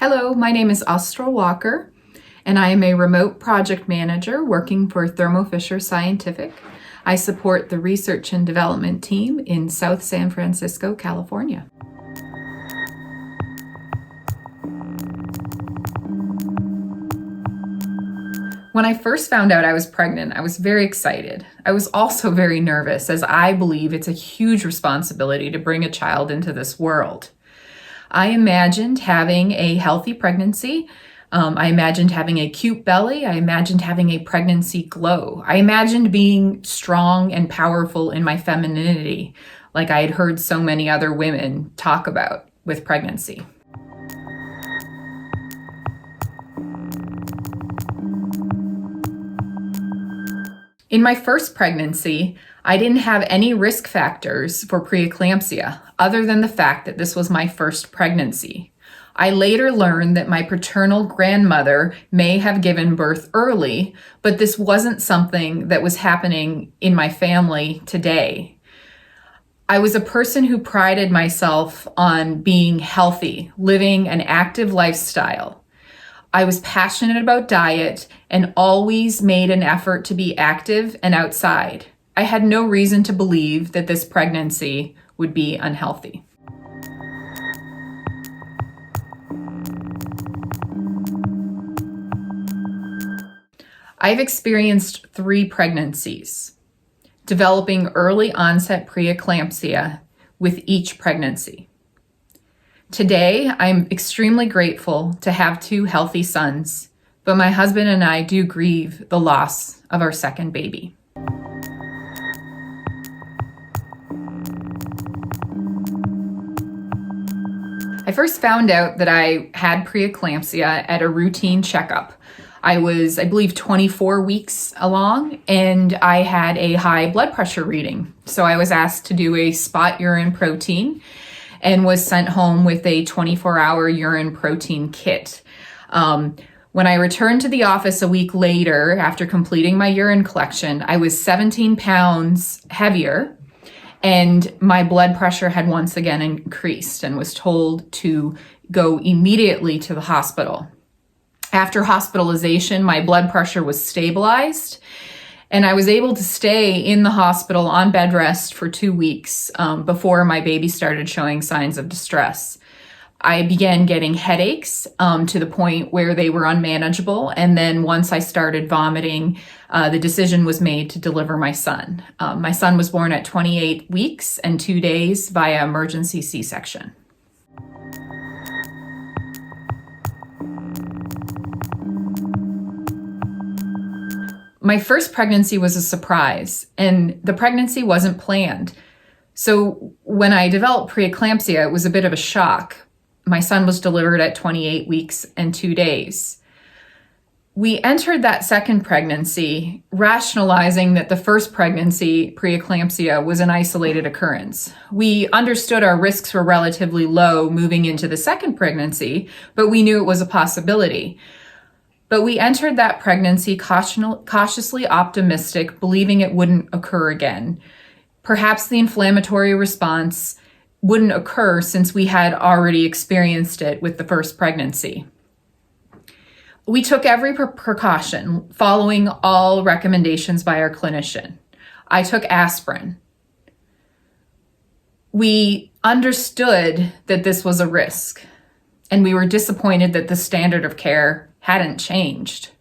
Hello, my name is Astra Walker, and I am a remote project manager working for Thermo Fisher Scientific. I support the research and development team in South San Francisco, California. When I first found out I was pregnant, I was very excited. I was also very nervous, as I believe it's a huge responsibility to bring a child into this world. I imagined having a healthy pregnancy. I imagined having a cute belly. I imagined having a pregnancy glow. I imagined being strong and powerful in my femininity, like I had heard so many other women talk about with pregnancy. In my first pregnancy, I didn't have any risk factors for preeclampsia, other than the fact that this was my first pregnancy. I later learned that my paternal grandmother may have given birth early, but this wasn't something that was happening in my family today. I was a person who prided myself on being healthy, living an active lifestyle. I was passionate about diet and always made an effort to be active and outside. I had no reason to believe that this pregnancy would be unhealthy. I've experienced 3 pregnancies, developing early onset preeclampsia with each pregnancy. Today, I'm extremely grateful to have 2 healthy sons, but my husband and I do grieve the loss of our second baby. I first found out that I had preeclampsia at a routine checkup. I was, I believe, 24 weeks along, and I had a high blood pressure reading. So I was asked to do a spot urine protein and was sent home with a 24-hour urine protein kit. When I returned to the office a week later, after completing my urine collection, I was 17 pounds heavier, and my blood pressure had once again increased and was told to go immediately to the hospital. After hospitalization, my blood pressure was stabilized, and I was able to stay in the hospital on bed rest for 2 weeks before my baby started showing signs of distress. I began getting headaches to the point where they were unmanageable, and then once I started vomiting, the decision was made to deliver my son. My son was born at 28 weeks and 2 days via emergency C-section. My first pregnancy was a surprise, and the pregnancy wasn't planned. So when I developed preeclampsia, it was a bit of a shock. My son was delivered at 28 weeks and 2 days. We entered that second pregnancy rationalizing that the first pregnancy, preeclampsia, was an isolated occurrence. We understood our risks were relatively low moving into the second pregnancy, but we knew it was a possibility. But we entered that pregnancy cautiously optimistic, believing it wouldn't occur again. Perhaps the inflammatory response wouldn't occur since we had already experienced it with the first pregnancy. We took every precaution, following all recommendations by our clinician. I took aspirin. We understood that this was a risk, and we were disappointed that the standard of care hadn't changed.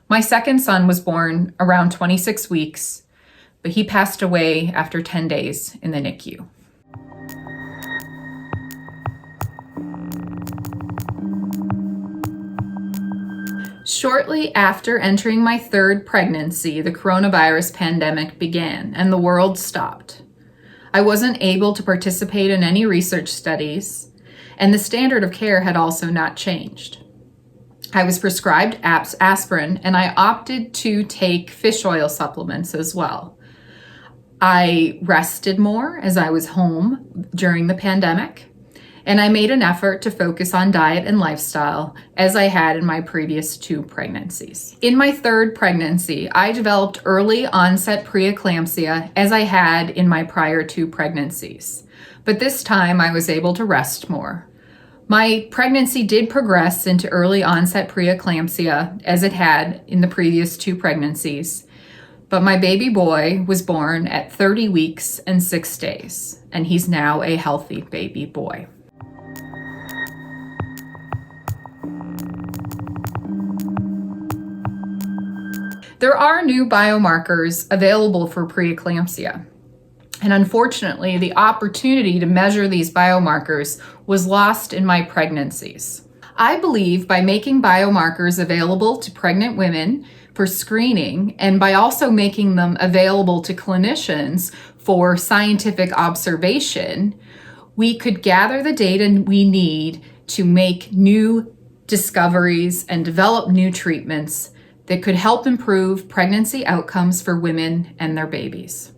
My second son was born around 26 weeks, but he passed away after 10 days in the NICU. Shortly after entering my third pregnancy, the coronavirus pandemic began and the world stopped. I wasn't able to participate in any research studies, and the standard of care had also not changed. I was prescribed aspirin, and I opted to take fish oil supplements as well. I rested more as I was home during the pandemic, and I made an effort to focus on diet and lifestyle as I had in my previous 2 pregnancies. In my third pregnancy, I developed early onset preeclampsia as I had in my prior 2 pregnancies, but this time I was able to rest more. My pregnancy did progress into early onset preeclampsia, as it had in the previous 2 pregnancies. But my baby boy was born at 30 weeks and 6 days, and he's now a healthy baby boy. There are new biomarkers available for preeclampsia. And unfortunately, the opportunity to measure these biomarkers was lost in my pregnancies. I believe by making biomarkers available to pregnant women for screening, and by also making them available to clinicians for scientific observation, we could gather the data we need to make new discoveries and develop new treatments that could help improve pregnancy outcomes for women and their babies.